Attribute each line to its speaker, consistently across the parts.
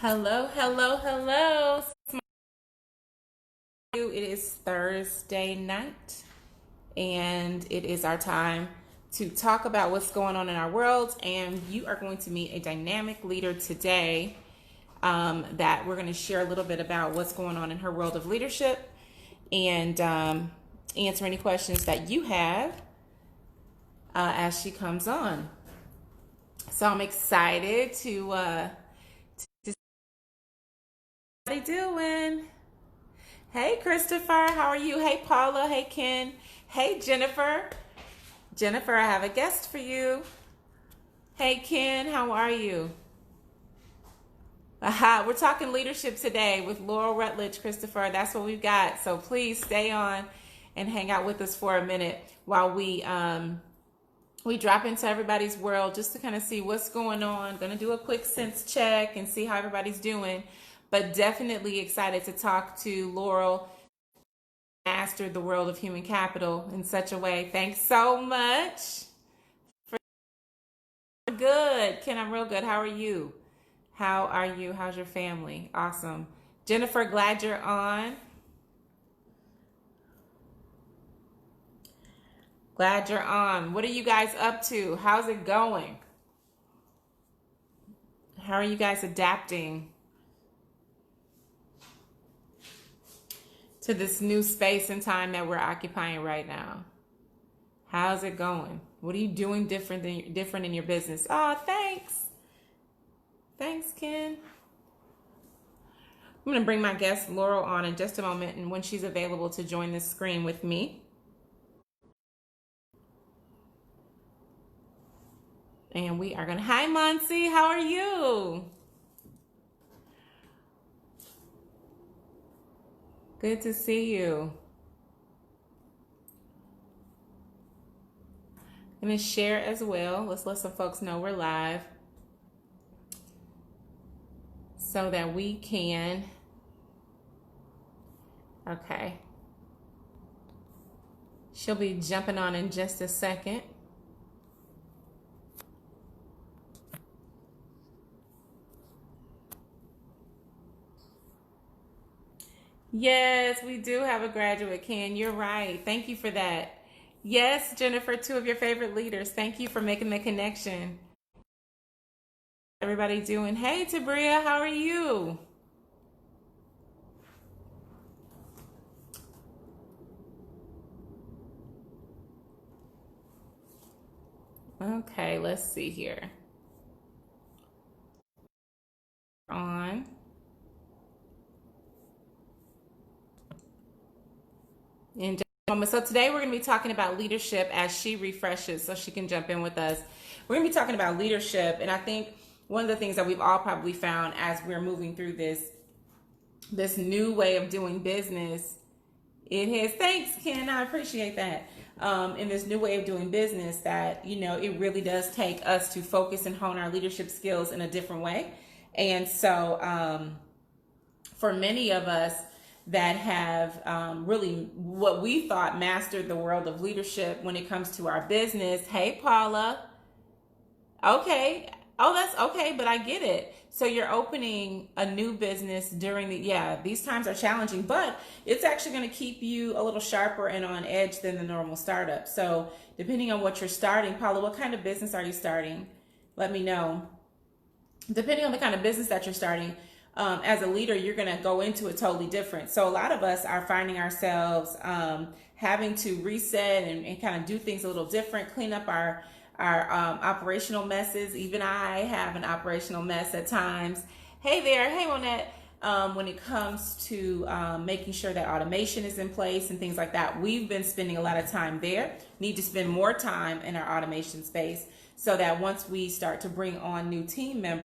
Speaker 1: Hello, hello, hello. It is Thursday night, and it is our time to talk about what's going on in our world. And you are going to meet a dynamic leader today that we're going to share a little bit about what's going on in her world of leadership and answer any questions that you have as she comes on. So I'm excited to how you doing? Hey, Christopher, how are you? Hey, Paula. Hey, Ken. Hey, Jennifer. Jennifer, I have a guest for you. Hey, Ken, how are you? Aha, we're talking leadership today with Laurel, Rutledge, Christopher. That's what we've got. So please stay on and hang out with us for a minute while we drop into everybody's world just to kind of see what's going on. Going to do a quick sense check and see how everybody's doing. But definitely excited to talk to Laurel, mastered the world of human capital in such a way. Thanks so much. Good. Ken, I'm real good. How are you? How are you? How's your family? Awesome. Jennifer, glad you're on. Glad you're on. What are you guys up to? How's it going? How are you guys adapting to this new space and time that we're occupying right now? How's it going? What are you doing different in your business? Oh, thanks. Thanks, Ken. I'm going to bring my guest Laurel on in just a moment, and when she's available to join the screen with me. And we are going to, hi, Monsi, how are you? Good to see you. I'm going to share as well. Let's let some folks know we're live so that we can, okay. She'll be jumping on in just a second. Yes, we do have a graduate, Ken. You're right. Thank you for that. Yes, Jennifer, two of your favorite leaders. Thank you for making the connection. Everybody doing? Hey, Tabria, how are you? Okay, let's see here. On. In just a moment. So today we're going to be talking about leadership as she refreshes so she can jump in with us. We're going to be talking about leadership, and I think one of the things that we've all probably found as we're moving through this new way of doing business, it has, thanks, Ken, I appreciate that. In this new way of doing business that, it really does take us to focus and hone our leadership skills in a different way. And so for many of us that have really what we thought mastered the world of leadership when it comes to our business. Hey, Paula. Okay. Oh, that's okay, but I get it. So you're opening a new business during these times are challenging, but it's actually going to keep you a little sharper and on edge than the normal startup. So depending on what you're starting, Paula, what kind of business are you starting? Let me know. Depending on the kind of business that you're starting, as a leader, you're going to go into it totally different. So a lot of us are finding ourselves having to reset and kind of do things a little different, clean up our operational messes. Even I have an operational mess at times. Hey there. Hey, Monette. When it comes to making sure that automation is in place and things like that, we've been spending a lot of time there. Need to spend more time in our automation space so that once we start to bring on new team members,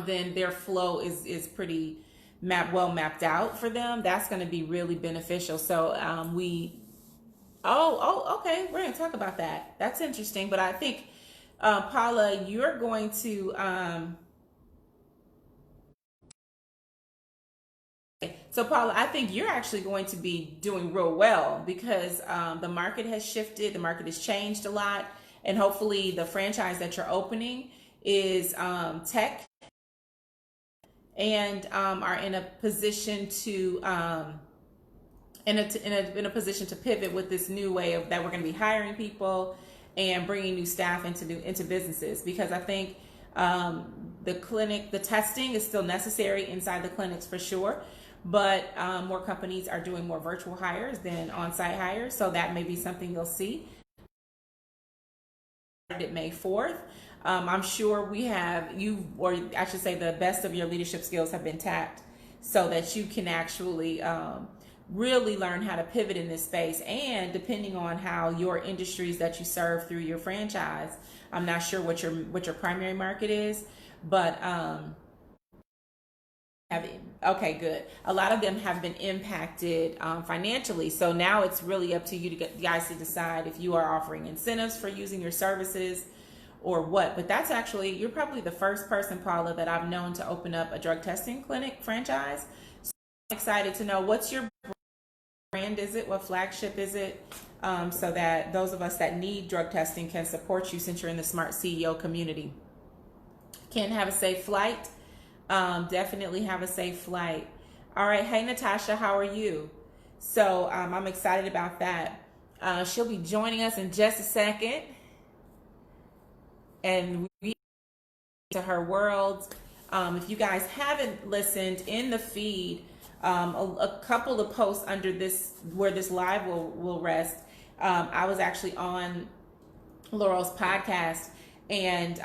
Speaker 1: then their flow is pretty well mapped out for them. That's going to be really beneficial. So okay, we're going to talk about that. That's interesting. But I think, Paula, you're going to, so Paula, I think you're actually going to be doing real well because the market has shifted, the market has changed a lot, and hopefully the franchise that you're opening is tech and are in a position to in a position to pivot with this new way of that we're going to be hiring people and bringing new staff into businesses, because I think the testing is still necessary inside the clinics for sure, but more companies are doing more virtual hires than on-site hires, so that may be something you'll see. May 4th. I'm sure or I should say the best of your leadership skills have been tapped so that you can actually really learn how to pivot in this space. And depending on how your industries that you serve through your franchise, I'm not sure what your primary market is, but okay, good. A lot of them have been impacted financially. So now it's really up to you guys to decide if you are offering incentives for using your services or what. But that's actually, you're probably the first person, Paula, that I've known to open up a drug testing clinic franchise. So I'm excited to know, what's your brand is it? What flagship is it? So that those of us that need drug testing can support you, since you're in the Smart CEO community. Can have a safe flight. Definitely have a safe flight. All right. Hey, Natasha, how are you? So I'm excited about that. She'll be joining us in just a second. And we to her world. If you guys haven't listened in the feed, a couple of posts under this, where this live will rest, I was actually on Laurel's podcast, and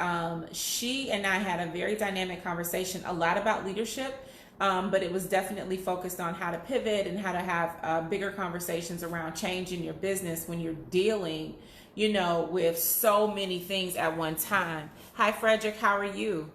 Speaker 1: she and I had a very dynamic conversation, a lot about leadership, but it was definitely focused on how to pivot and how to have bigger conversations around change in your business when you're dealing, with so many things at one time. Hi, Frederick, how are you?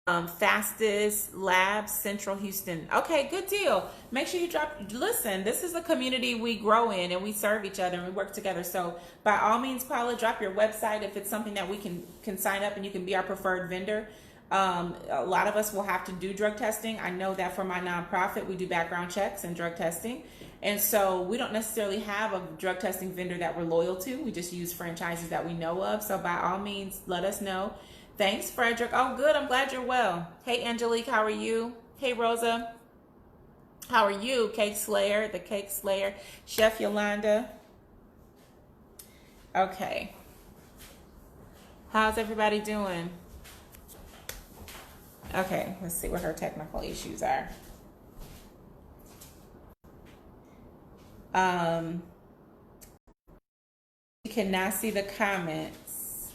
Speaker 1: Fastest Labs, Central Houston. Okay, good deal. Make sure you listen, this is a community we grow in, and we serve each other and we work together. So by all means, Paula, drop your website if it's something that we can sign up and you can be our preferred vendor. A lot of us will have to do drug testing. I know that for my nonprofit, we do background checks and drug testing. And so we don't necessarily have a drug testing vendor that we're loyal to. We just use franchises that we know of. So by all means, let us know. Thanks, Frederick. Oh, good. I'm glad you're well. Hey, Angelique, how are you? Hey, Rosa. How are you? Cake Slayer, the Cake Slayer. Chef Yolanda. Okay. How's everybody doing? Okay, let's see what her technical issues are. You cannot see the comments.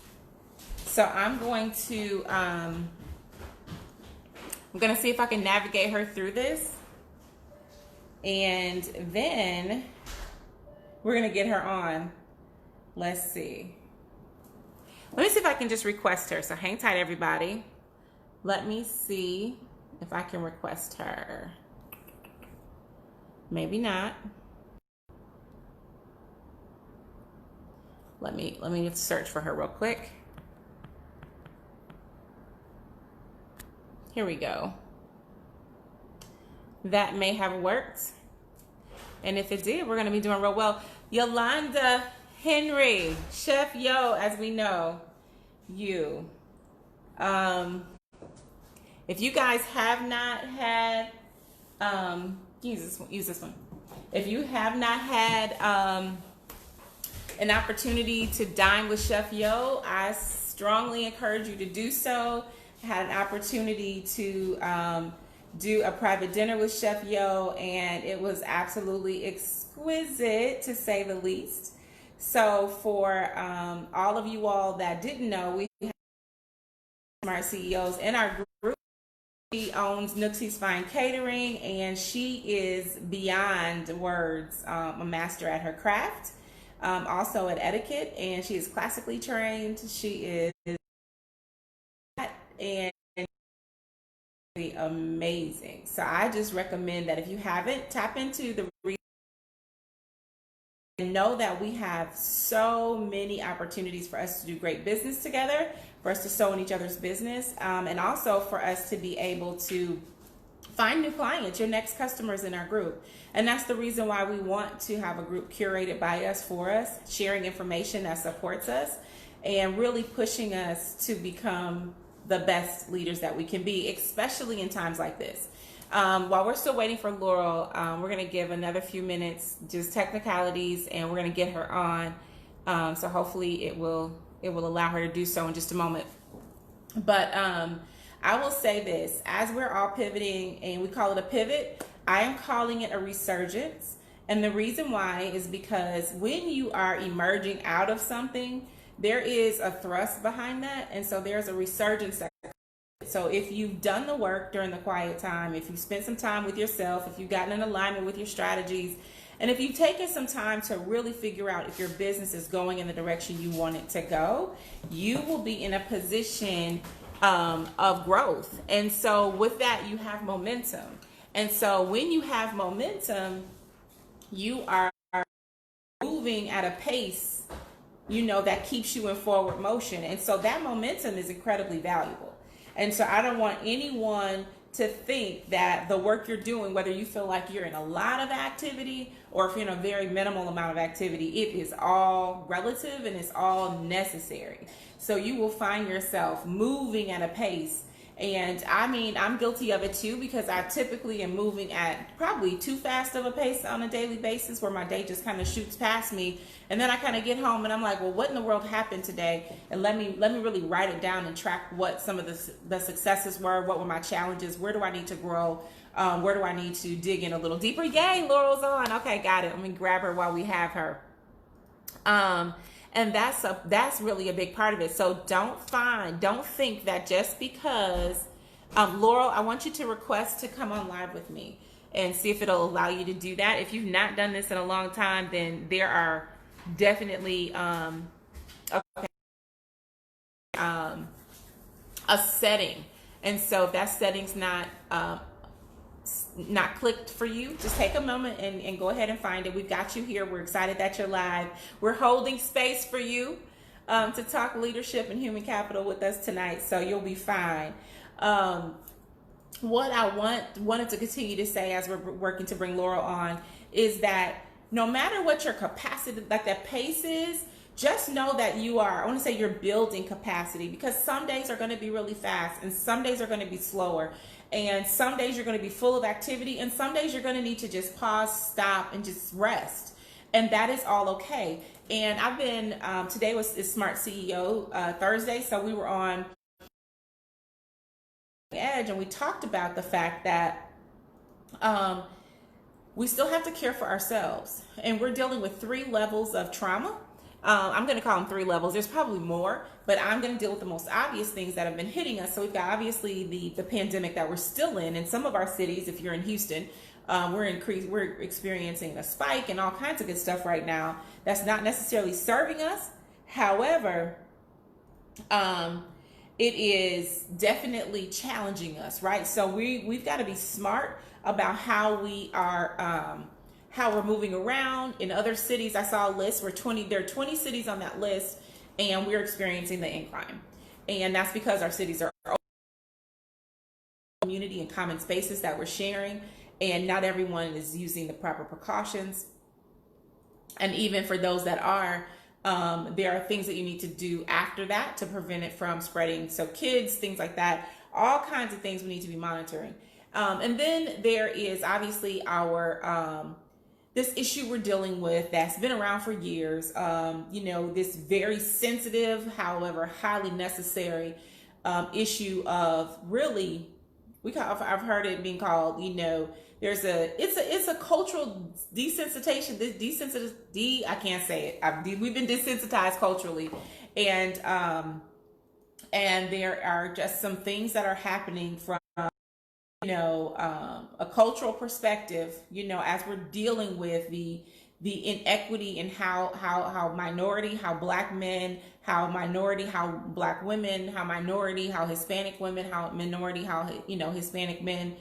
Speaker 1: So I'm going to see if I can navigate her through this. And then we're going to get her on. Let's see. Let me see if I can just request her. So hang tight, everybody. Let me see if I can request her. Maybe not. Let me search for her real quick. Here we go. That may have worked. And if it did, we're going to be doing real well. Yolanda Henry, Chef Yo, as we know you. If you guys have not had, use this one. If you have not had an opportunity to dine with Chef Yo, I strongly encourage you to do so. I had an opportunity to do a private dinner with Chef Yo, and it was absolutely exquisite, to say the least. So for all of you all that didn't know, we have Smart CEOs in our group. She owns Nooksy's Fine Catering, and she is beyond words a master at her craft, also at etiquette, and she is classically trained. She is and amazing. So I just recommend that if you haven't, tap into the and know that we have so many opportunities for us to do great business together, for us to sow in each other's business, and also for us to be able to find new clients, your next customers in our group. And that's the reason why we want to have a group curated by us, for us, sharing information that supports us and really pushing us to become the best leaders that we can be, especially in times like this. While we're still waiting for Laurel, we're going to give another few minutes, just technicalities, and we're going to get her on. So hopefully it will allow her to do so in just a moment. But I will say this, as we're all pivoting, and we call it a pivot, I am calling it a resurgence. And the reason why is because when you are emerging out of something, there is a thrust behind that. And so there's a resurgence. So if you've done the work during the quiet time, if you've spent some time with yourself, if you've gotten in alignment with your strategies, and if you've taken some time to really figure out if your business is going in the direction you want it to go, you will be in a position of growth. And so with that, you have momentum. And so when you have momentum, you are moving at a pace, that keeps you in forward motion. And so that momentum is incredibly valuable. And so I don't want anyone to think that the work you're doing, whether you feel like you're in a lot of activity or if you're in a very minimal amount of activity, it is all relative and it's all necessary. So you will find yourself moving at a pace. And I mean, I'm guilty of it too, because I typically am moving at probably too fast of a pace on a daily basis, where my day just kind of shoots past me. And then I kind of get home and I'm like, well, what in the world happened today? And let me really write it down and track what some of the successes were. What were my challenges? Where do I need to grow? Where do I need to dig in a little deeper? Yay, Laurel's on. Okay, got it. Let me grab her while we have her. And that's really a big part of it. So don't think that just because, Laurel, I want you to request to come on live with me and see if it'll allow you to do that. If you've not done this in a long time, then there are definitely a setting. And so if that setting's not clicked for you, just take a moment and go ahead and find it. We've got you here. We're excited that you're live. We're holding space for you to talk leadership and human capital with us tonight, so you'll be fine. What I wanted to continue to say as we're working to bring Laurel on is that no matter what your capacity, like that pace is, just know that you're building capacity, because some days are going to be really fast and some days are going to be slower. And some days you're going to be full of activity, and some days you're going to need to just pause, stop, and just rest. And that is all okay. And I've been, today is Smart CEO Thursday, so we were on Edge, and we talked about the fact that we still have to care for ourselves. And we're dealing with 3 levels of trauma. I'm going to call them 3 levels. There's probably more, but I'm going to deal with the most obvious things that have been hitting us. So we've got obviously the pandemic that we're still in some of our cities. If you're in Houston, we're experiencing a spike and all kinds of good stuff right now. That's not necessarily serving us. However, it is definitely challenging us, right? So we've got to be smart about how we are, how we're moving around. In other cities, I saw a list where there are 20 cities on that list, and we're experiencing the incline. And that's because our cities are community and common spaces that we're sharing, and not everyone is using the proper precautions. And even for those that are, there are things that you need to do after that to prevent it from spreading. So kids, things like that, all kinds of things we need to be monitoring. And then there is obviously our this issue we're dealing with that's been around for years. This very sensitive, however highly necessary issue of really, I've heard it being called, it's a cultural desensitization. I can't say it. We've been desensitized culturally, and there are just some things that are happening from a cultural perspective, as we're dealing with the inequity in how minority, how Black men, how minority, how Black women, how minority, how Hispanic women, how minority, how Hispanic men,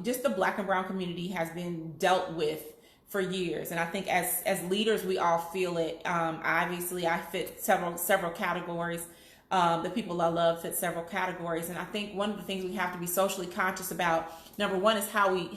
Speaker 1: just the Black and brown community has been dealt with for years. And I think as leaders, we all feel it. Obviously, I fit several categories. The people I love fit several categories, and I think one of the things we have to be socially conscious about, number one, is how we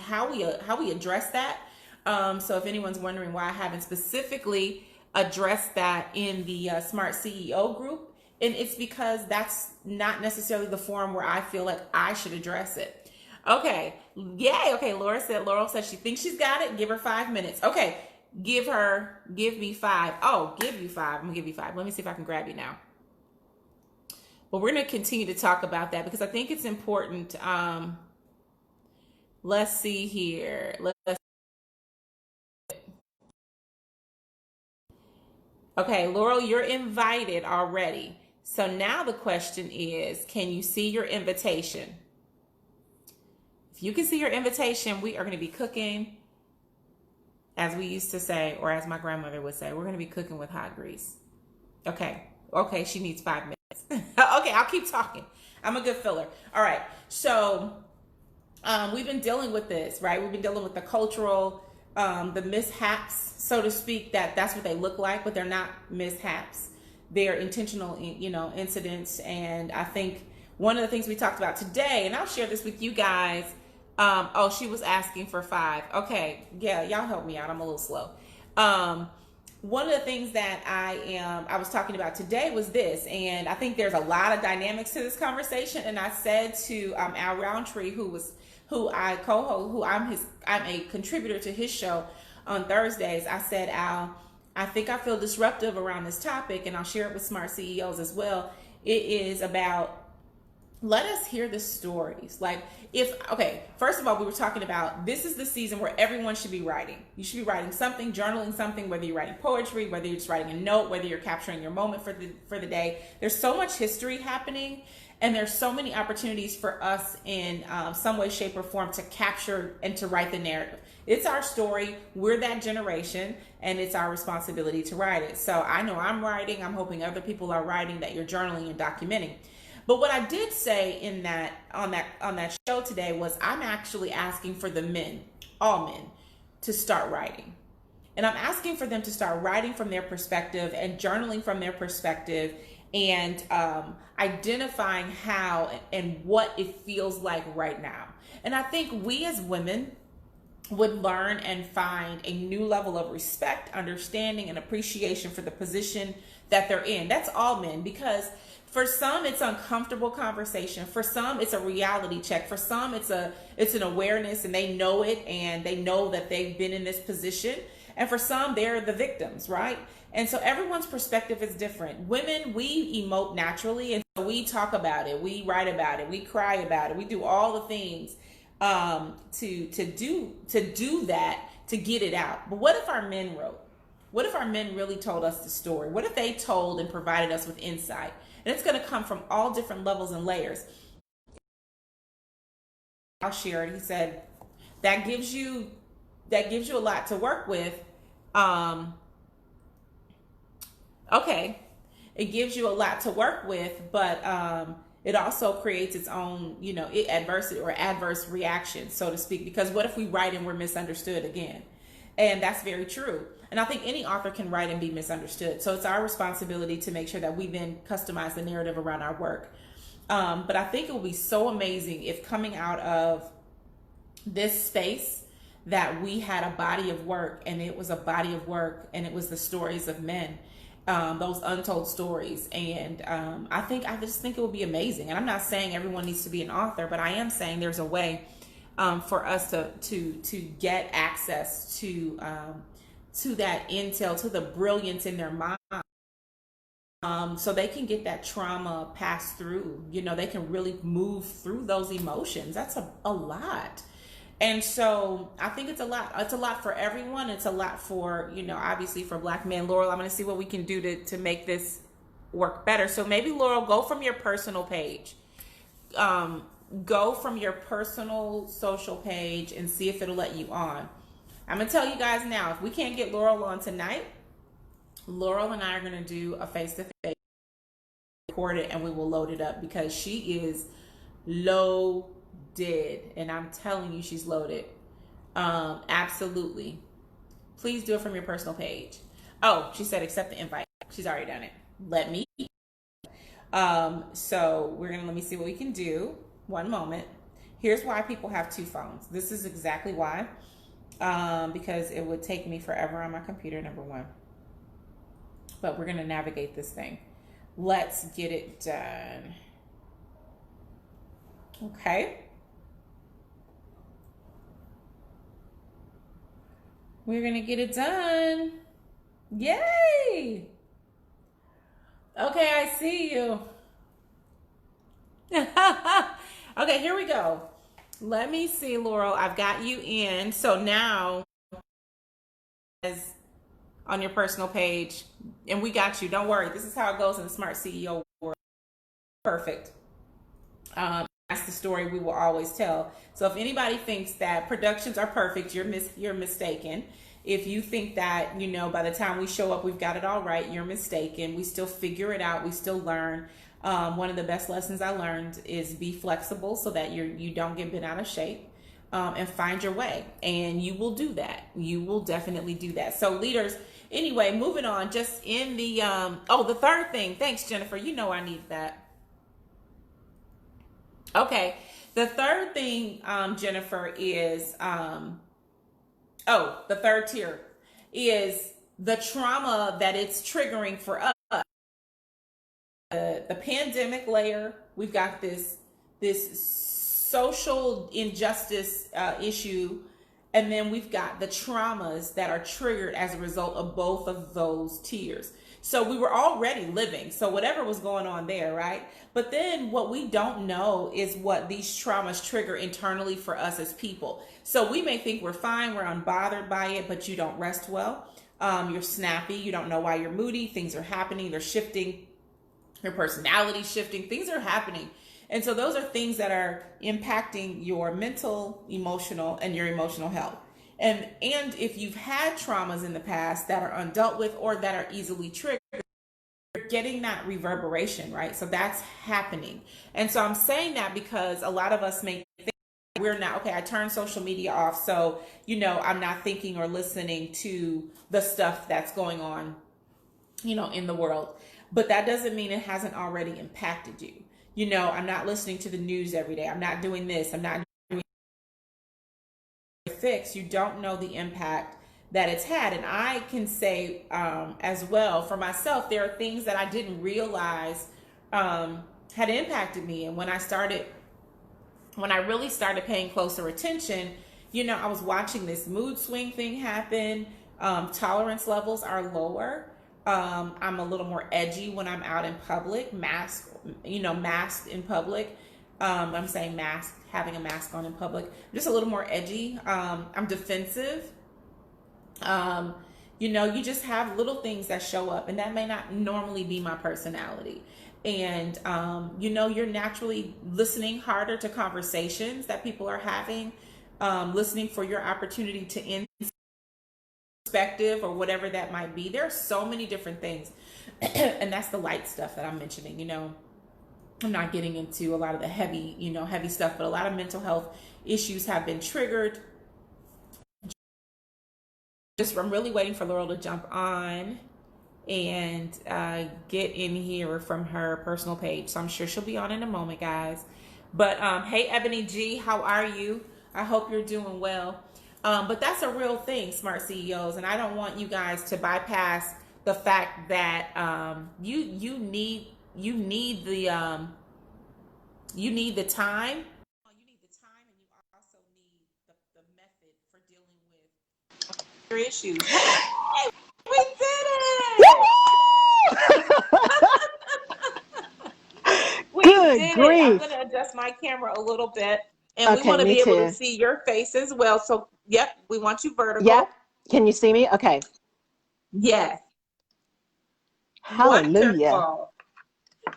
Speaker 1: address that. So if anyone's wondering why I haven't specifically addressed that in the Smart CEO group, And it's because that's not necessarily the forum where I feel like I should address it. Okay. Yay. Okay. Laurel said she thinks she's got it. Give her 5 minutes. Okay. Give me 5. Oh, give you 5. I'm gonna give you 5. Let me see if I can grab you now. But we're going to continue to talk about that because I think it's important. Let's see here. Okay, Laurel, you're invited already. So now the question is, can you see your invitation? If you can see your invitation, we are going to be cooking, as we used to say, or as my grandmother would say, we're going to be cooking with hot grease. Okay, she needs 5 minutes. Okay, I'll keep talking. I'm a good filler. All right, so we've been dealing with this, right? We've been dealing with the cultural, the mishaps, so to speak, that's what they look like, but they're not mishaps. They're intentional, incidents. And I think one of the things we talked about today, and I'll share this with you guys. She was asking for 5. Okay, yeah, y'all help me out. I'm a little slow. One of the things that I was talking about today was this, and I think there's a lot of dynamics to this conversation. And I said to Al Roundtree, who I'm a contributor to his show on Thursdays. I said, Al, I think I feel disruptive around this topic, and I'll share it with smart CEOs as well. It is about, let us hear the stories. First of all, we were talking about, this is the season where everyone should be writing. You should be writing something, journaling something, whether you're writing poetry, whether you're just writing a note, whether you're capturing your moment for the day. There's so much history happening, and there's so many opportunities for us in some way, shape, or form to capture and to write the narrative. It's our story. We're that generation, and it's our responsibility to write it. So I know I'm writing. I'm hoping other people are writing, that you're journaling and documenting. But what I did say on that show today was, I'm actually asking for the men, all men, to start writing. And I'm asking for them to start writing from their perspective and journaling from their perspective, and identifying how and what it feels like right now. And I think we as women would learn and find a new level of respect, understanding, and appreciation for the position that they're in. That's all men, because for some, it's uncomfortable conversation. For some, it's a reality check. For some, it's an awareness, and they know it, and they know that they've been in this position. And for some, they're the victims, right? And so everyone's perspective is different. Women, we emote naturally, and so we talk about it, we write about it, we cry about it, we do all the things to do that, to get it out. But what if our men wrote? What if our men really told us the story? What if they told and provided us with insight? And it's going to come from all different levels and layers. I'll share it. He said, that gives you a lot to work with. Okay, it gives you a lot to work with, but it also creates its own, adversity or adverse reaction, so to speak. Because what if we write and we're misunderstood again? And that's very true. And I think any author can write and be misunderstood. So it's our responsibility to make sure that we then customize the narrative around our work. But I think it will be so amazing if, coming out of this space, that we had a body of work, and it was a body of work, and it was the stories of men, those untold stories. And I just think it would be amazing. And I'm not saying everyone needs to be an author, but I am saying there's a way for us to get access to that intel, to the brilliance in their mind, so they can get that trauma passed through. They can really move through those emotions. That's a lot. And so I think it's a lot. It's a lot for everyone. It's a lot for, obviously for Black men. Laurel, I'm going to see what we can do to make this work better. So maybe, Laurel, go from your personal page. Go from your personal social page and see if it'll let you on. I'm going to tell you guys now, if we can't get Laurel on tonight, Laurel and I are going to do a face-to-face, record it, and we will load it up, because she is loaded. And I'm telling you, she's loaded. Absolutely. Please do it from your personal page. Oh, she said accept the invite. She's already done it. Let me. So let me see what we can do. One moment. Here's why people have two phones. This is exactly why. Because it would take me forever on my computer, number one. But we're going to navigate this thing. Let's get it done. Okay. We're going to get it done. Yay! Okay, I see you. Okay, here we go. Let me see, Laurel. I've got you in. So now, as on your personal page, and we got you. Don't worry. This is how it goes in the Smart CEO world. Perfect. That's the story we will always tell. So if anybody thinks that productions are perfect, you're mistaken. If you think that, you know, by the time we show up, we've got it all right, you're mistaken. We still figure it out. We still learn. One of the best lessons I learned is be flexible so that you don't get bent out of shape, and find your way. And you will do that. You will definitely do that. So leaders, anyway, moving on, just in the, the third thing. Thanks, Jennifer. You know I need that. Okay. The third thing, Jennifer, is, the third tier is the trauma that it's triggering for us. The pandemic layer, we've got this social injustice issue, and then we've got the traumas that are triggered as a result of both of those tiers. So we were already living, so whatever was going on there, right? But then what we don't know is what these traumas trigger internally for us as people. So we may think we're fine, we're unbothered by it, but you don't rest well. You're snappy, you don't know why you're moody, things are happening, they're shifting, your personality shifting, things are happening. And so those are things that are impacting your mental, emotional, and your emotional health. And if you've had traumas in the past that are undealt with or that are easily triggered, you're getting that reverberation, right? So that's happening. And so I'm saying that because a lot of us may think we're not, okay, I turned social media off, so, you know, I'm not thinking or listening to the stuff that's going on, you know, in the world. But that doesn't mean it hasn't already impacted you. You know, I'm not listening to the news every day. I'm not doing this. I'm not doing fix. You don't know the impact that it's had. And I can say as well for myself, there are things that I didn't realize had impacted me. And when I really started paying closer attention, you know, I was watching this mood swing thing happen. Tolerance levels are lower. I'm a little more edgy when I'm out in public, masked in public. I'm saying mask, having a mask on in public, just a little more edgy. I'm defensive. You know, you just have little things that show up, and that may not normally be my personality. And, you know, you're naturally listening harder to conversations that people are having, listening for your opportunity to perspective or whatever that might be. There are so many different things. And that's the light stuff that I'm mentioning. You know, I'm not getting into a lot of the heavy stuff, but a lot of mental health issues have been triggered. I'm really waiting for Laurel to jump on and get in here from her personal page. So I'm sure she'll be on in a moment, guys. But hey, Ebony G, how are you? I hope you're doing well. But that's a real thing, smart CEOs, and I don't want you guys to bypass the fact that you need the time. You need the time, and you also need the method for dealing with your issues. Hey, we did it! We
Speaker 2: Good
Speaker 1: did
Speaker 2: grief.
Speaker 1: it. I'm going to adjust my camera a little bit. And we
Speaker 2: Okay,
Speaker 1: want to
Speaker 2: me
Speaker 1: be able
Speaker 2: too.
Speaker 1: to see your face as well. So, yep, we want you vertical.
Speaker 2: Yep. Can you see me? Okay.
Speaker 1: Yes.
Speaker 2: Hallelujah.
Speaker 1: Wonderful.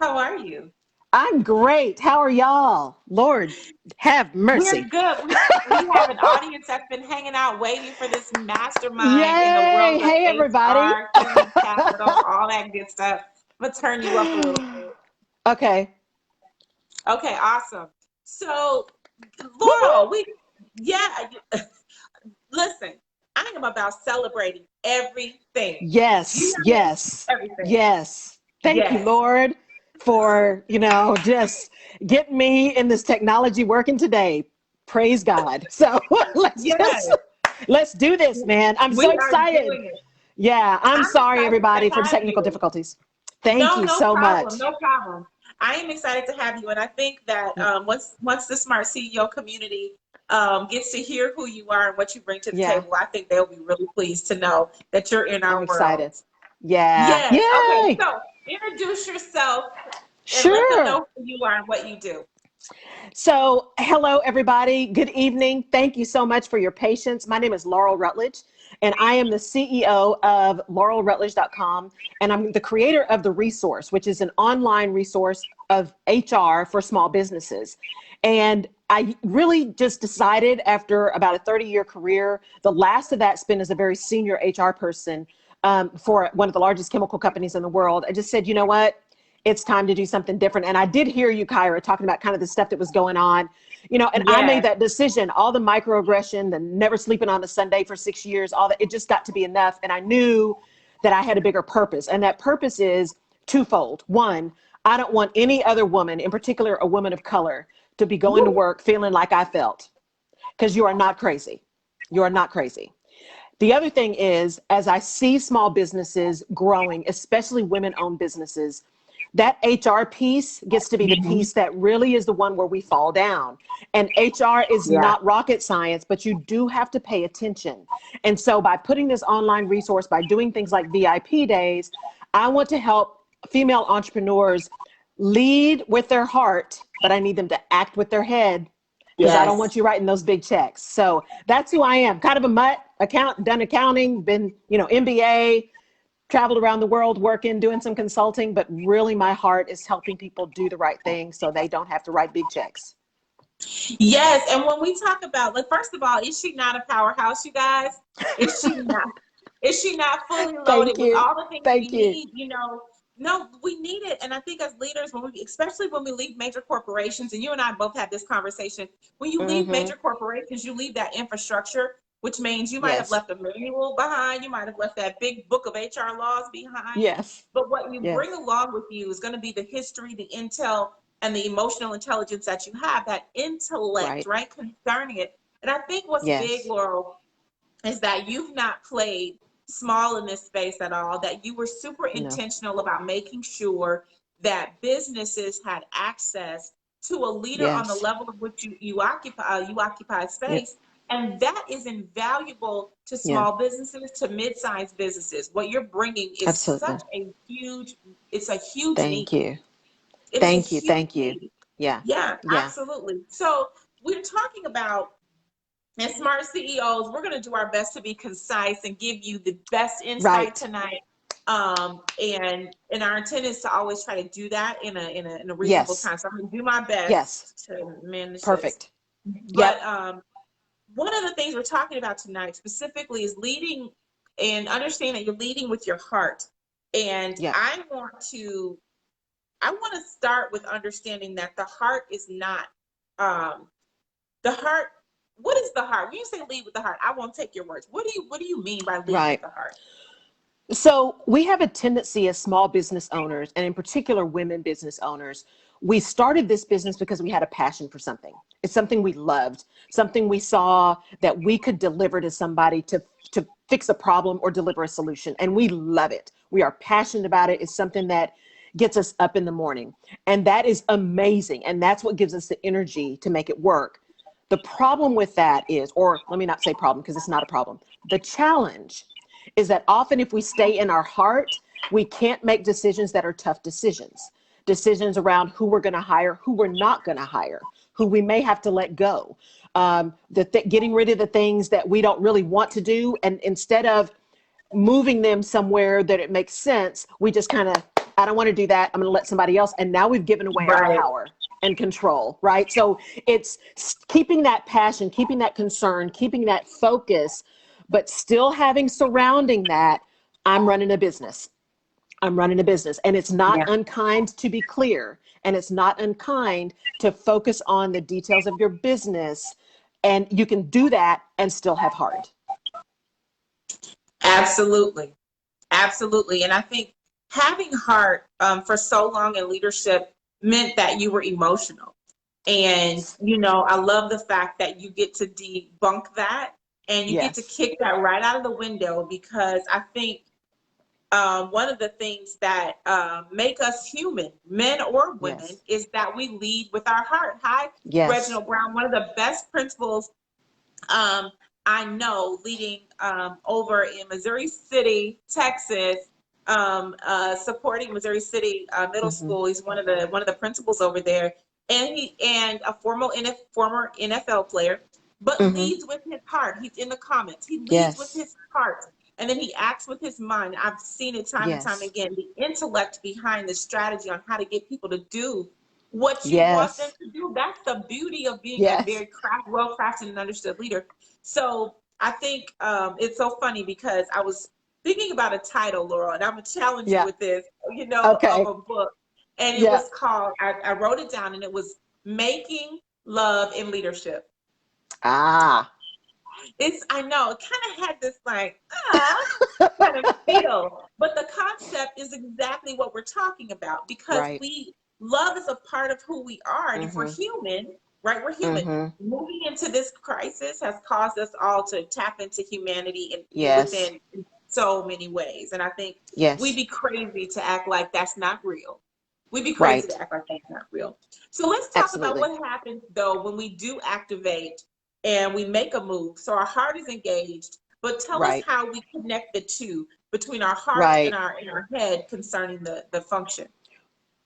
Speaker 1: How are you?
Speaker 2: I'm great. How are y'all? Lord, have mercy.
Speaker 1: We're good. We have an audience that's been hanging out waiting for this mastermind in the
Speaker 2: Yay.
Speaker 1: world of
Speaker 2: Hey, everybody.
Speaker 1: HR, human capital, all that good stuff. I'm going to turn you up a little bit.
Speaker 2: Okay.
Speaker 1: Okay, awesome. So, Laurel, listen, I am about celebrating everything.
Speaker 2: Yes.
Speaker 1: Everything.
Speaker 2: Yes. Thank you, Lord, for, just getting me in this technology working today. Praise God. So let's do this, man. I'm so excited. Yeah, I'm sorry, everybody, for technical difficulties. Thank
Speaker 1: No,
Speaker 2: you
Speaker 1: no
Speaker 2: so
Speaker 1: problem.
Speaker 2: much.
Speaker 1: No problem. I am excited to have you. And I think that once the Smart CEO community gets to hear who you are and what you bring to the
Speaker 2: Yeah,
Speaker 1: table, I think they'll be really pleased to know that you're in
Speaker 2: I'm
Speaker 1: our world.
Speaker 2: excited. Yeah.
Speaker 1: Yes. Okay.
Speaker 2: Yay.
Speaker 1: So introduce yourself and let them
Speaker 2: Sure.
Speaker 1: know who you are and what you do.
Speaker 2: So, hello, everybody. Good evening. Thank you so much for your patience. My name is Laurel Rutledge, and I am the CEO of laurelrutledge.com, and I'm the creator of The Resource, which is an online resource of HR for small businesses. And I really just decided after about a 30-year career, the last of that spent as a very senior HR person for one of the largest chemical companies in the world. I just said, you know what? It's time to do something different. And I did hear you, Kyra, talking about kind of the stuff that was going on, and I made
Speaker 1: Yes.
Speaker 2: that decision, all the microaggression, the never sleeping on a Sunday for 6 years, all that, it just got to be enough. And I knew that I had a bigger purpose. And that purpose is twofold. One, I don't want any other woman, in particular, a woman of color, to be going to work feeling like I felt, because you are not crazy. You are not crazy. The other thing is, as I see small businesses growing, especially women-owned businesses, that HR piece gets to be the piece that really is the one where we fall down. And HR is
Speaker 1: Yeah.
Speaker 2: not rocket science, but you do have to pay attention. And so by putting this online resource, by doing things like VIP days, I want to help female entrepreneurs lead with their heart, but I need them to act with their head, because I don't
Speaker 1: Yes.
Speaker 2: want you writing those big checks. So that's who I am. Kind of a mutt, done accounting, been, MBA, traveled around the world working, doing some consulting, but really my heart is helping people do the right thing so they don't have to write big checks.
Speaker 1: Yes. And when we talk about, like, first of all, is she not a powerhouse, you guys? Is she not? Is she not fully loaded
Speaker 2: Thank
Speaker 1: with
Speaker 2: you.
Speaker 1: all the things we
Speaker 2: Thank you.
Speaker 1: need? No, we need it. And I think as leaders, especially when we leave major corporations, and you and I both had this conversation, when you leave
Speaker 2: Mm-hmm.
Speaker 1: major corporations, you leave that infrastructure, which means you might have
Speaker 2: Yes.
Speaker 1: left a manual behind, you might have left that big book of HR laws behind.
Speaker 2: Yes.
Speaker 1: But what you bring
Speaker 2: Yes.
Speaker 1: along with you is going to be the history, the intel, and the emotional intelligence that you have, that intellect,
Speaker 2: Right.
Speaker 1: right, concerning it. And I think what's big,
Speaker 2: Yes.
Speaker 1: Laurel, is that you've not played small in this space at all, that you were super
Speaker 2: No.
Speaker 1: intentional about making sure that businesses had access to a leader on the
Speaker 2: Yes.
Speaker 1: level of which you occupy
Speaker 2: Yeah.
Speaker 1: space. And that is invaluable to
Speaker 2: Yeah.
Speaker 1: small businesses, to mid-sized businesses. What you're bringing is
Speaker 2: Absolutely.
Speaker 1: such a huge, it's a huge
Speaker 2: Thank
Speaker 1: need.
Speaker 2: you.
Speaker 1: It is a
Speaker 2: Thank you.
Speaker 1: huge
Speaker 2: Thank you.
Speaker 1: need.
Speaker 2: Yeah.
Speaker 1: Yeah,
Speaker 2: Yeah.
Speaker 1: absolutely. So we're talking about, as smart CEOs, we're going to do our best to be concise and give you the best insight
Speaker 2: Right.
Speaker 1: tonight. And our intent is to always try to do that in a reasonable
Speaker 2: Yes.
Speaker 1: time. So I'm going to do my
Speaker 2: Yes.
Speaker 1: best to manage this.
Speaker 2: Perfect.
Speaker 1: But
Speaker 2: Yep.
Speaker 1: one of the things we're talking about tonight specifically is leading, and understand that you're leading with your heart. And
Speaker 2: Yep.
Speaker 1: I want to start with understanding that the heart is not the heart. What is the heart? When you say lead with the heart, I won't take your words. What do you mean by lead with
Speaker 2: Right.
Speaker 1: the heart?
Speaker 2: So we have a tendency as small business owners, and in particular women business owners, we started this business because we had a passion for something. It's something we loved, something we saw that we could deliver to somebody to fix a problem or deliver a solution. And we love it. We are passionate about it. It's something that gets us up in the morning. And that is amazing. And that's what gives us the energy to make it work. The problem with that is, or let me not say problem because it's not a problem. The challenge is that often if we stay in our heart, we can't make decisions that are tough decisions. Decisions around who we're going to hire, who we're not going to hire, who we may have to let go, getting rid of the things that we don't really want to do. And instead of moving them somewhere that it makes sense, we just kind of, I don't want to do that. I'm going to let somebody else. And now we've given away our
Speaker 1: Right.
Speaker 2: power and control, right? So it's keeping that passion, keeping that concern, keeping that focus, but still having surrounding that, I'm running a business. I'm running a business. And it's not
Speaker 1: Yeah.
Speaker 2: unkind to be clear. And it's not unkind to focus on the details of your business. And you can do that and still have heart.
Speaker 1: Absolutely. Absolutely. And I think having heart for so long in leadership meant that you were emotional. And, I love the fact that you get to debunk that, and you get to
Speaker 2: Yes.
Speaker 1: kick that right out of the window, because I think one of the things that make us human, men or women,
Speaker 2: Yes.
Speaker 1: is that we lead with our heart. Hi,
Speaker 2: Yes.
Speaker 1: Reginald Brown. One of the best principles I know, leading over in Missouri City, Texas, supporting Missouri City Middle
Speaker 2: Hmm.
Speaker 1: School. He's one of the principals over there, and a former NFL player, but
Speaker 2: Hmm.
Speaker 1: leads with his heart. He's in the comments. He leads with
Speaker 2: Yes.
Speaker 1: his heart, and then he acts with his mind. I've seen it time and time
Speaker 2: Yes.
Speaker 1: again. The intellect behind the strategy on how to get people to do what you want them
Speaker 2: Yes.
Speaker 1: to do. That's the beauty of being a
Speaker 2: Yes.
Speaker 1: very well crafted and understood leader. So I think it's so funny because I was thinking about a title, Laurel, and I'm gonna challenge you
Speaker 2: Yeah.
Speaker 1: with this, of
Speaker 2: Okay.
Speaker 1: a book. And it
Speaker 2: Yeah.
Speaker 1: was called, I wrote it down, and it was Making Love in Leadership.
Speaker 2: Ah.
Speaker 1: I know, it kind of had this like, kind of feel, but the concept is exactly what we're talking about, because
Speaker 2: Right.
Speaker 1: love is a part of who we are. And if we're
Speaker 2: Hmm.
Speaker 1: human, right, we're human.
Speaker 2: Hmm.
Speaker 1: Moving into this crisis has caused us all to tap into humanity
Speaker 2: Yes.
Speaker 1: within so many ways. And I think we'd
Speaker 2: Yes.
Speaker 1: be crazy to act like that's not real. We'd be crazy
Speaker 2: Right.
Speaker 1: to act like that's not real. So let's talk about
Speaker 2: Absolutely.
Speaker 1: what happens though when we do activate and we make a move. So our heart is engaged, but tell us
Speaker 2: Right.
Speaker 1: how we connect the two between our heart and
Speaker 2: Right.
Speaker 1: our head concerning the function.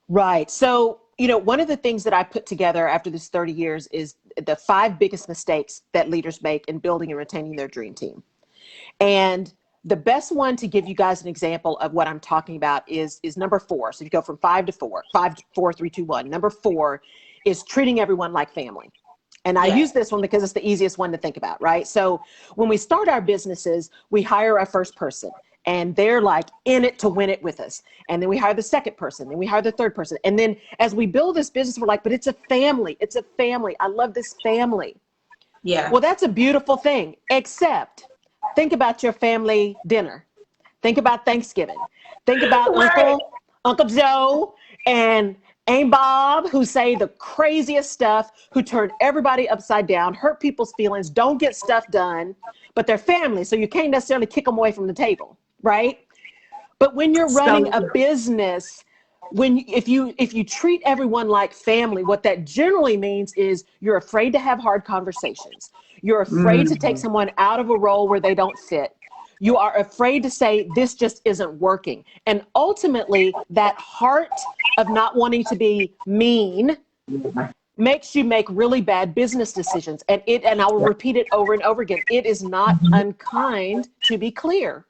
Speaker 2: Right. So, one of the things that I put together after this 30 years is the 5 biggest mistakes that leaders make in building and retaining their dream team. And the best one to give you guys an example of what I'm talking about is number 4. So if you go from 5 to 4, 5, 4, 3, 2, 1. Number 4 is treating everyone like family. And I use
Speaker 1: Yes.
Speaker 2: this one because it's the easiest one to think about, right? So when we start our businesses, we hire our first person and they're like in it to win it with us. And then we hire the second person, then we hire the third person. And then as we build this business, we're like, but it's a family. It's a family. I love this family.
Speaker 1: Yeah.
Speaker 2: Well, that's a beautiful thing, except think about your family dinner. Think about Thanksgiving. Think about
Speaker 1: Right.
Speaker 2: Uncle Joe and Aunt Bob, who say the craziest stuff, who turn everybody upside down, hurt people's feelings, don't get stuff done, but they're family, so you can't necessarily kick them away from the table, right? But when you're running
Speaker 1: So
Speaker 2: a business, if you treat everyone like family, what that generally means is you're afraid to have hard conversations. You're afraid to take
Speaker 1: mm,
Speaker 2: someone out of a role where they don't fit. You are afraid to say this just isn't working. And ultimately, that heart of not wanting to be mean makes you make really bad business decisions. And I will repeat it over and over again. It is not unkind to be clear.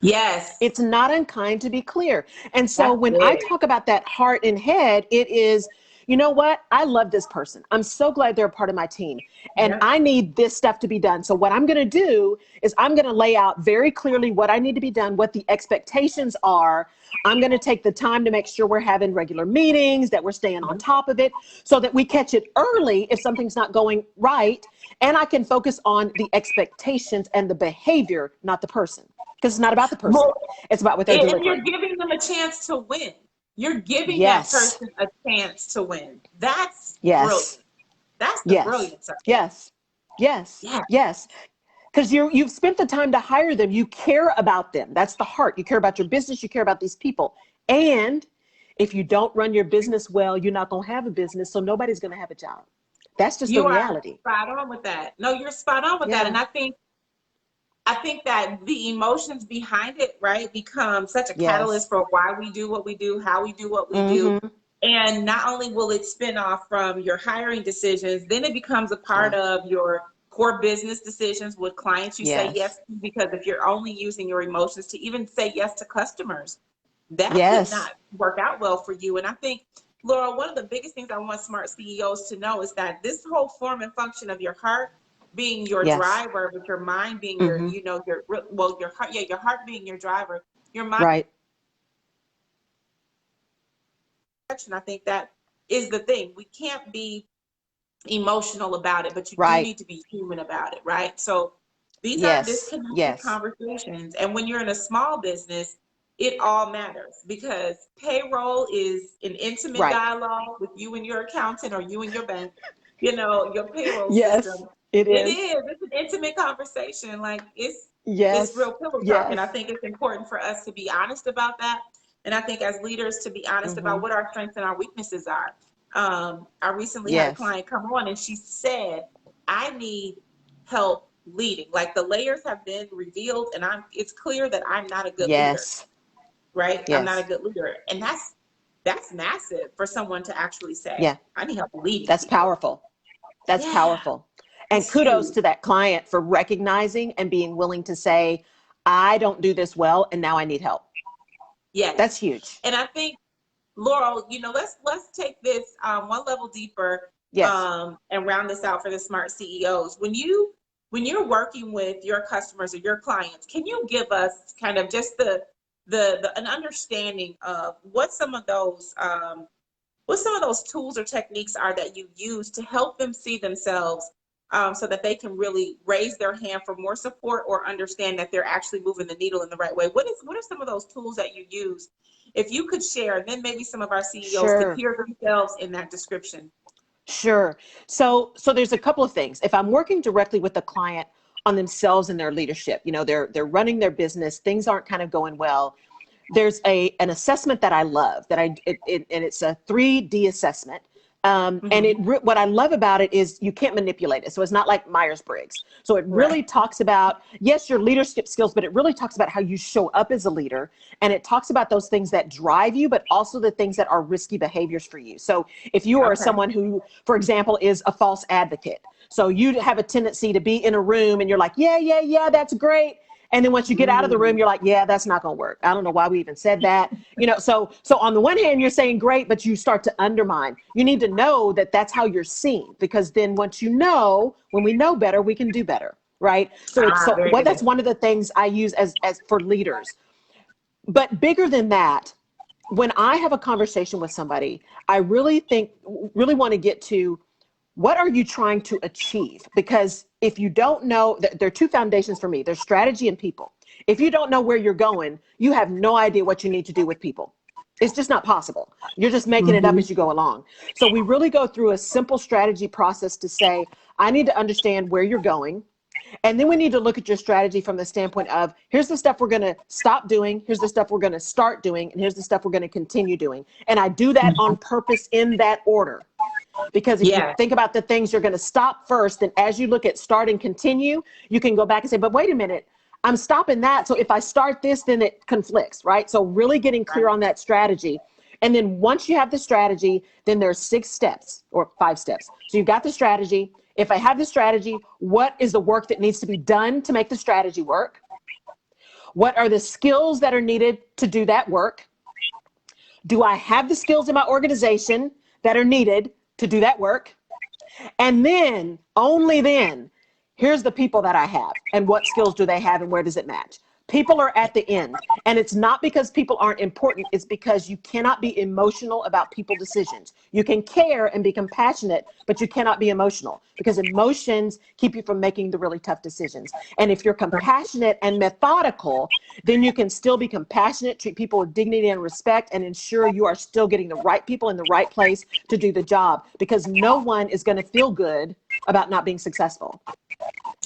Speaker 1: yes,
Speaker 2: It's not unkind to be clear. And so
Speaker 1: that's
Speaker 2: when I
Speaker 1: big.
Speaker 2: talk about that heart and head, it is, you know what? I love this person. I'm so glad they're a part of my team. And
Speaker 1: Yeah.
Speaker 2: I need this stuff to be done. So what I'm going to do is I'm going to lay out very clearly what I need to be done, what the expectations are. I'm going to take the time to make sure we're having regular meetings, that we're staying on top of it so that we catch it early if something's not going right. And I can focus on the expectations and the behavior, not the person. Because it's not about the person.
Speaker 1: Well,
Speaker 2: It's about what they're
Speaker 1: and you're
Speaker 2: delivering.
Speaker 1: giving them a chance to win. You're giving that
Speaker 2: Yes.
Speaker 1: person a chance to win. That's
Speaker 2: Yes.
Speaker 1: brilliant. That's the
Speaker 2: Yes.
Speaker 1: brilliance of it.
Speaker 2: Yes. Yes.
Speaker 1: Yeah.
Speaker 2: Yes. Because you've spent the time to hire them. You care about them. That's the heart. You care about your business. You care about these people. And if you don't run your business well, you're not going to have a business. So nobody's going to have a job. That's just the
Speaker 1: You are
Speaker 2: reality.
Speaker 1: spot on with that. No, you're spot on with that.
Speaker 2: Yeah.
Speaker 1: And I think that the emotions behind it, right, become such a catalyst
Speaker 2: Yes.
Speaker 1: for why we do what we do, how we do what we do.
Speaker 2: Mm-hmm.
Speaker 1: And not only will it spin off from your hiring decisions, then it becomes a part
Speaker 2: Yeah.
Speaker 1: of your core business decisions with clients you say yes
Speaker 2: Yes.
Speaker 1: to, because if you're only using your emotions to even say yes to customers, that could
Speaker 2: Yes.
Speaker 1: not work out well for you. And I think, Laura, one of the biggest things I want smart CEOs to know is that this whole form and function of your heart being your
Speaker 2: Yes.
Speaker 1: driver, but your mind being your,
Speaker 2: Mm-hmm.
Speaker 1: your heart, yeah, your heart being your driver, your mind.
Speaker 2: Right.
Speaker 1: I think that is the thing. We can't be emotional about it, but you do
Speaker 2: Right.
Speaker 1: need to be human about it, right? So these are
Speaker 2: Yes.
Speaker 1: disconnected
Speaker 2: Yes.
Speaker 1: conversations. And when you're in a small business, it all matters because payroll is an intimate
Speaker 2: Right.
Speaker 1: dialogue with you and your accountant or you and your bank, your payroll
Speaker 2: Yes.
Speaker 1: system.
Speaker 2: It
Speaker 1: It
Speaker 2: is.
Speaker 1: is. It's an intimate conversation. Like It's
Speaker 2: Yes.
Speaker 1: real pillow talk. And I
Speaker 2: Yes.
Speaker 1: think it's important for us to be honest about that. And I think as leaders to be honest about
Speaker 2: Mm-hmm.
Speaker 1: what our strengths and our weaknesses are. I recently had a
Speaker 2: Yes.
Speaker 1: client come on and she said, I need help leading. Like the layers have been revealed and it's clear that I'm not a good leader,
Speaker 2: Yes.
Speaker 1: right? I'm not a
Speaker 2: Yes.
Speaker 1: good leader. And that's massive for someone to actually say,
Speaker 2: Yeah.
Speaker 1: I need help leading
Speaker 2: That's
Speaker 1: people.
Speaker 2: powerful. That's
Speaker 1: Yeah,
Speaker 2: powerful. And
Speaker 1: it's
Speaker 2: kudos
Speaker 1: huge.
Speaker 2: to that client for recognizing and being willing to say, I don't do this well, and now I need help. That's
Speaker 1: Yes.
Speaker 2: huge.
Speaker 1: And I think Laurel, let's take this one level deeper
Speaker 2: Yes.
Speaker 1: and round this out for the smart CEOs. When you're working with your customers or your clients, can you give us kind of just the an understanding of what some of those tools or techniques are that you use to help them see themselves so that they can really raise their hand for more support or understand that they're actually moving the needle in the right way? What are some of those tools that you use? If you could share, then maybe some of our CEOs could
Speaker 2: Sure.
Speaker 1: hear themselves in that description.
Speaker 2: Sure. So there's a couple of things. If I'm working directly with the client on themselves and their leadership, they're running their business, things aren't kind of going well. There's an assessment that I love and it's a 3D assessment.
Speaker 1: Mm-hmm.
Speaker 2: What I love about it is you can't manipulate it. So it's not like Myers-Briggs. So it
Speaker 1: Right.
Speaker 2: really talks about, yes, your leadership skills, but it really talks about how you show up as a leader. And it talks about those things that drive you, but also the things that are risky behaviors for you. So if you are
Speaker 1: Okay.
Speaker 2: someone who, for example, is a false advocate, so you have a tendency to be in a room and you're like, yeah, yeah, yeah, that's great. And then once you get out of the room,
Speaker 1: Mm.
Speaker 2: you're like, yeah, that's not going to work. I don't know why we even said that. So on the one hand, you're saying great, but you start to undermine. You need to know that that's how you're seen, because then once when we know better, we can do better. Right. So
Speaker 1: Very
Speaker 2: what that's
Speaker 1: good.
Speaker 2: one of the things I use as for leaders. But bigger than that, when I have a conversation with somebody, I really want to get to, what are you trying to achieve? Because if you don't know, there are two foundations for me. There's strategy and people. If you don't know where you're going, you have no idea what you need to do with people. It's just not possible. You're just making it up
Speaker 1: Mm-hmm.
Speaker 2: as you go along. So we really go through a simple strategy process to say, I need to understand where you're going. And then we need to look at your strategy from the standpoint of, here's the stuff we're going to stop doing. Here's the stuff we're going to start doing. And here's the stuff we're going to continue doing. And I do that on purpose in that order. Because if you
Speaker 1: Yeah.
Speaker 2: think about the things you're going to stop first, then as you look at start and continue, you can go back and say, but wait a minute, I'm stopping that. So if I start this, then it conflicts, right? So really getting clear
Speaker 1: Right.
Speaker 2: on that strategy. And then once you have the strategy, then there's 6 steps or 5 steps. So you've got the strategy. If I have the strategy, what is the work that needs to be done to make the strategy work? What are the skills that are needed to do that work? Do I have the skills in my organization that are needed to do that work? And then, only then, here's the people that I have and what skills do they have and where does it match? People are at the end. And it's not because people aren't important. It's because you cannot be emotional about people decisions. You can care and be compassionate, but you cannot be emotional, because emotions keep you from making the really tough decisions. And if you're compassionate and methodical, then you can still be compassionate, treat people with dignity and respect, and ensure you are still getting the right people in the right place to do the job, because no one is going to feel good about not being successful.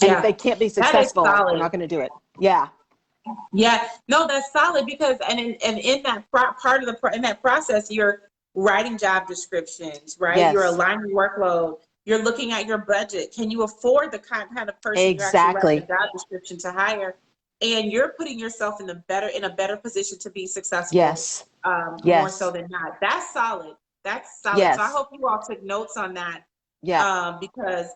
Speaker 2: And if
Speaker 1: Yeah.
Speaker 2: they can't be
Speaker 1: That is
Speaker 2: successful, they're
Speaker 1: solid.
Speaker 2: not going to do it. Yeah.
Speaker 1: Yeah, no, that's solid because in that part of in that process, you're writing job descriptions, right? You're
Speaker 2: Yes.
Speaker 1: aligning workload. You're looking at your budget. Can you afford the kind of person you're actually writing the
Speaker 2: Exactly.
Speaker 1: job description to hire? And you're putting yourself in a better position to be successful,
Speaker 2: Yes.
Speaker 1: more so
Speaker 2: Yes.
Speaker 1: than not. That's solid. That's solid. So I
Speaker 2: Yes.
Speaker 1: hope you all took notes on that,
Speaker 2: Yeah.
Speaker 1: because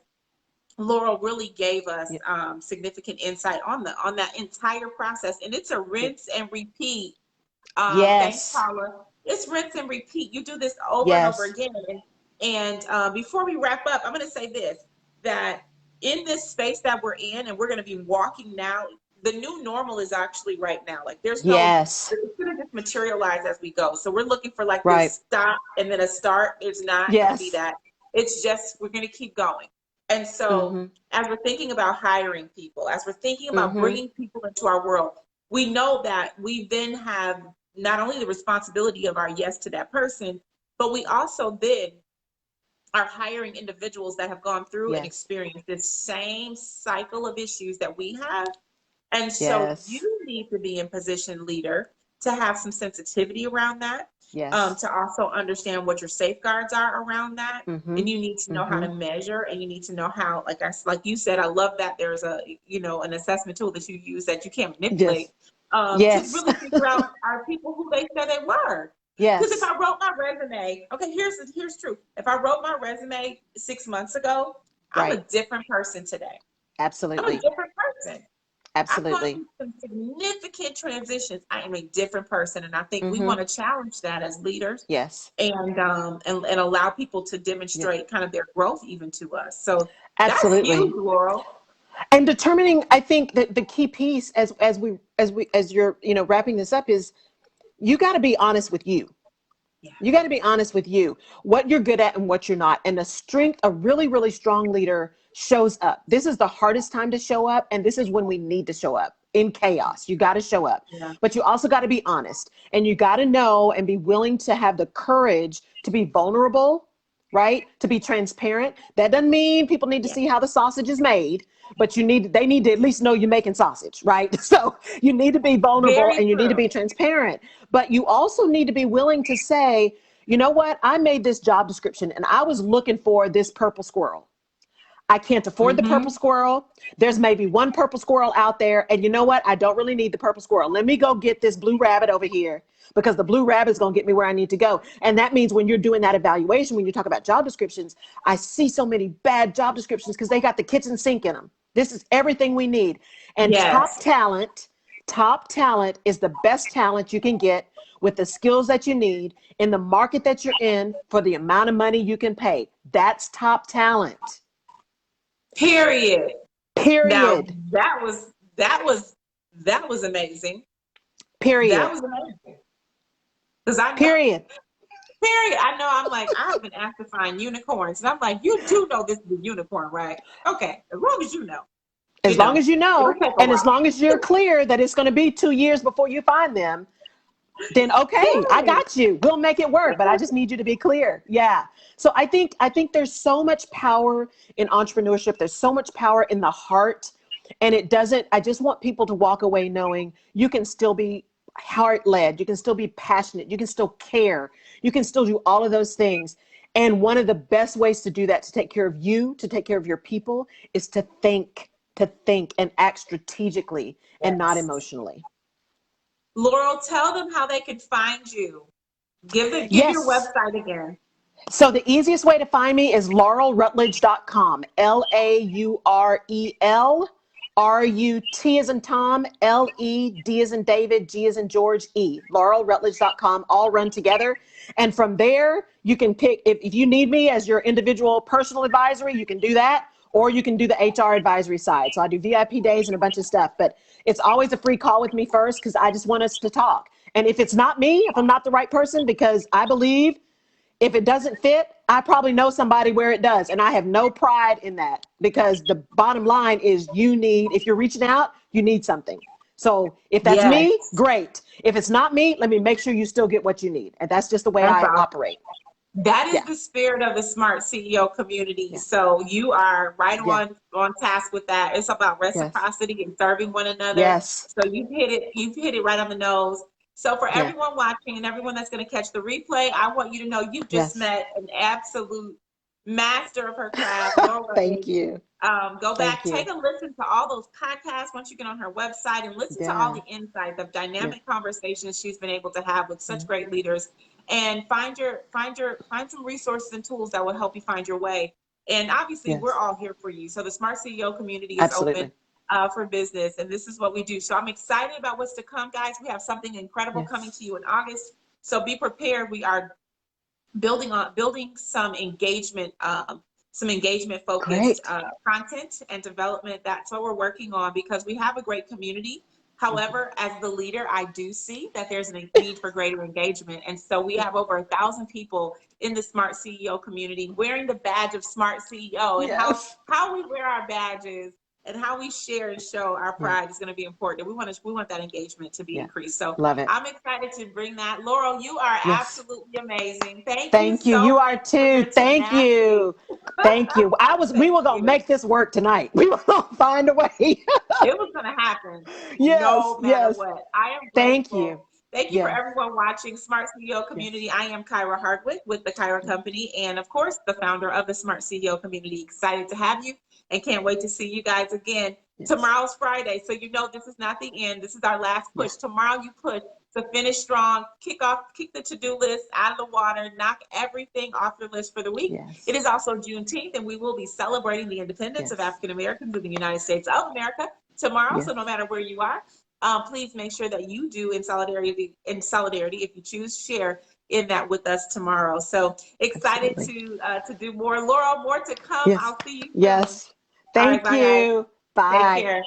Speaker 1: Laurel really gave us
Speaker 2: Yeah.
Speaker 1: significant insight on that entire process, and it's a
Speaker 2: Yeah.
Speaker 1: rinse and repeat. Thanks,
Speaker 2: Yes.
Speaker 1: Paula. It's rinse and repeat. You do this over and over
Speaker 2: Yes.
Speaker 1: again. And before we wrap up, I'm going to say this: that in this space that we're in, and we're going to be walking now. The new normal is actually right now. Like
Speaker 2: Yes.
Speaker 1: it's going to just materialize as we go. So we're looking for like
Speaker 2: Right.
Speaker 1: this stop and then a start. There's not going to be
Speaker 2: Yes.
Speaker 1: that. It's just we're going to keep going. And so,
Speaker 2: Mm-hmm.
Speaker 1: as we're thinking about hiring people, as we're thinking about
Speaker 2: Mm-hmm.
Speaker 1: bringing people into our world, we know that we then have not only the responsibility of our yes to that person, but we also then are hiring individuals that have gone through and
Speaker 2: Yes.
Speaker 1: experienced this same cycle of issues that we have.
Speaker 3: And so
Speaker 2: Yes.
Speaker 3: you need to be in position, leader, to have some sensitivity around that,
Speaker 2: Yes.
Speaker 3: to also understand what your safeguards are around that.
Speaker 2: Mm-hmm.
Speaker 3: And you need to know how
Speaker 2: Mm-hmm.
Speaker 3: to measure, and you need to know how, like you said, I love that there's an assessment tool that you use that you can't manipulate,
Speaker 2: Yes.
Speaker 3: to
Speaker 2: Yes.
Speaker 3: really figure out, are people who they said they were. Because if
Speaker 2: Yes.
Speaker 3: I wrote my resume, okay, here's truth. If I wrote my resume 6 months ago, I'm a
Speaker 2: Right.
Speaker 3: different person today. I'm a
Speaker 2: Absolutely.
Speaker 3: different person. I've gone
Speaker 2: Absolutely.
Speaker 3: through some significant transitions. I am a different person, and I think we
Speaker 2: Mm-hmm.
Speaker 3: want to challenge that as leaders,
Speaker 2: Yes.
Speaker 3: and allow people to
Speaker 2: Yeah.
Speaker 3: demonstrate kind of their growth even to us. So that's
Speaker 2: Absolutely.
Speaker 3: huge, Laurel.
Speaker 2: And determining, I think that the key piece as you're, wrapping this up is you got to be honest with you.
Speaker 3: Yeah.
Speaker 2: You got to be honest with you, what you're good at and what you're not. And the strength, a really, really strong leader shows up. This is the hardest time to show up. And this is when we need to show up in chaos. You got to show up,
Speaker 3: Yeah.
Speaker 2: but you also got to be honest, and you got to know and be willing to have the courage to be vulnerable, right? To be transparent. That doesn't mean people need to
Speaker 3: Yeah.
Speaker 2: see how the sausage is made, but they need to at least know you're making sausage, right? So you need to be vulnerable
Speaker 3: Very
Speaker 2: and you need to
Speaker 3: true.
Speaker 2: be transparent, but you also need to be willing to say, you know what? I made this job description and I was looking for this purple squirrel. I can't afford the purple
Speaker 3: Mm-hmm.
Speaker 2: squirrel. There's maybe one purple squirrel out there. And you know what? I don't really need the purple squirrel. Let me go get this blue rabbit over here, because the blue rabbit is going to get me where I need to go. And that means when you're doing that evaluation, when you talk about job descriptions, I see so many bad job descriptions because they got the kitchen sink in them. This is everything we need. And
Speaker 3: Yes.
Speaker 2: top talent is the best talent you can get with the skills that you need in the market that you're in for the amount of money you can pay. That's top talent.
Speaker 3: Period. Now
Speaker 2: Period.
Speaker 3: that was amazing. That
Speaker 2: Period.
Speaker 3: was amazing. Because I know,
Speaker 2: Period.
Speaker 3: period. I know. I'm like, I have been asked to find unicorns, and I'm like, you do know this is a unicorn, right? Okay, as long as you know,
Speaker 2: As long as you
Speaker 3: it'll
Speaker 2: know,
Speaker 3: take a
Speaker 2: and as
Speaker 3: while.
Speaker 2: long as you're clear that it's going to be 2 years before you find them, then okay, I
Speaker 3: Yes.
Speaker 2: got you. We'll make it work, but I just need you to be clear. Yeah. So I think there's so much power in entrepreneurship. There's so much power in the heart. And I just want people to walk away knowing you can still be heart led. You can still be passionate. You can still care. You can still do all of those things. And one of the best ways to do that, to take care of you, to take care of your people, is to think and act strategically and not
Speaker 3: Yes.
Speaker 2: emotionally.
Speaker 3: Laurel, tell them how they can find you. Give your
Speaker 2: Yes.
Speaker 3: website again.
Speaker 2: So the easiest way to find me is laurelrutledge.com. LAUREL as in Tom, LED as in David, G as in George, E. laurelrutledge.com, all run together. And from there, you can pick, if you need me as your individual personal advisory, you can do that, or you can do the HR advisory side. So I do VIP days and a bunch of stuff, but it's always a free call with me first, because I just want us to talk. And if it's not me, if I'm not the right person, because I believe if it doesn't fit, I probably know somebody where it does. And I have no pride in that, because the bottom line is if you're reaching out, you need something. So if that's me,
Speaker 3: Yes,
Speaker 2: great. If it's not me, let me make sure you still get what you need. And that's just the way
Speaker 3: that's
Speaker 2: I
Speaker 3: awesome.
Speaker 2: operate.
Speaker 3: That is
Speaker 2: Yeah.
Speaker 3: the spirit of the Smart CEO community.
Speaker 2: Yeah.
Speaker 3: So you are right
Speaker 2: Yeah.
Speaker 3: on task with that. It's about
Speaker 2: Yes.
Speaker 3: reciprocity and serving one another.
Speaker 2: Yes.
Speaker 3: So you've hit it right on the nose. So for
Speaker 2: Yeah.
Speaker 3: everyone watching and everyone that's going to catch the replay, I want you to know you just
Speaker 2: Yes.
Speaker 3: met an absolute master of her craft, Laurel.
Speaker 2: Thank you.
Speaker 3: Go
Speaker 2: Thank
Speaker 3: back,
Speaker 2: you.
Speaker 3: take a listen to all those podcasts once you get on her website, and listen to all
Speaker 2: Yeah.
Speaker 3: the insights of
Speaker 2: Yeah.
Speaker 3: dynamic conversations she's been able to have with such great leaders. And find some resources and tools that will help you find your way. And obviously, we're
Speaker 2: Yes.
Speaker 3: all here for you. So the Smart CEO community is open
Speaker 2: Absolutely.
Speaker 3: for business, and this is what we do. So I'm excited about what's to come, guys. We have something incredible coming
Speaker 2: Yes.
Speaker 3: to you in August. So be prepared. We are building some engagement focused
Speaker 2: Great.
Speaker 3: content and development. That's what we're working on, because we have a great community.
Speaker 2: Mhm.
Speaker 3: However, as the leader, I do see that there's a need for greater engagement. And so we have over 1,000 people in the Smart CEO community wearing the badge of Smart CEO, and
Speaker 2: Yes.
Speaker 3: how we wear our badges and how we share and show our
Speaker 2: Yeah.
Speaker 3: pride is going to be important. We want that engagement to be
Speaker 2: Yeah.
Speaker 3: increased. So
Speaker 2: Love it.
Speaker 3: I'm excited to bring that. Laurel, you are
Speaker 2: Yes.
Speaker 3: absolutely amazing. Thank you
Speaker 2: Thank you.
Speaker 3: so
Speaker 2: You are
Speaker 3: much for
Speaker 2: too.
Speaker 3: your
Speaker 2: Thank
Speaker 3: tenacity.
Speaker 2: you. Thank you. We
Speaker 3: Thank
Speaker 2: were going to
Speaker 3: you.
Speaker 2: make this work tonight. We were going to find a way.
Speaker 3: It was going to happen
Speaker 2: Yes,
Speaker 3: no matter
Speaker 2: yes.
Speaker 3: what. I am
Speaker 2: Thank you.
Speaker 3: grateful. Thank you for
Speaker 2: Yeah.
Speaker 3: everyone watching Smart CEO
Speaker 2: Yes.
Speaker 3: Community. I am Kyra Hardwick with the Kyra Company and, of course, the founder of the Smart CEO Community. Excited to have you and can't wait to see you guys again.
Speaker 2: Yes.
Speaker 3: Tomorrow's Friday, so you know this is not the end. This is our last push.
Speaker 2: Yeah.
Speaker 3: Tomorrow you push to finish strong, kick the to-do list out of the water, knock everything off your list for the week.
Speaker 2: Yes.
Speaker 3: It is also Juneteenth, and we will be celebrating the independence of
Speaker 2: Yes.
Speaker 3: African Americans in the United States of America tomorrow.
Speaker 2: Yes.
Speaker 3: So no matter where you are, please make sure that you do in solidarity, if you choose, share in that with us tomorrow. So excited to do more. Laurel, more to come.
Speaker 2: Yes.
Speaker 3: I'll see you soon.
Speaker 2: Yes.
Speaker 3: All right,
Speaker 2: Thank
Speaker 3: bye guys.
Speaker 2: you.
Speaker 3: Take
Speaker 2: Bye.
Speaker 3: care.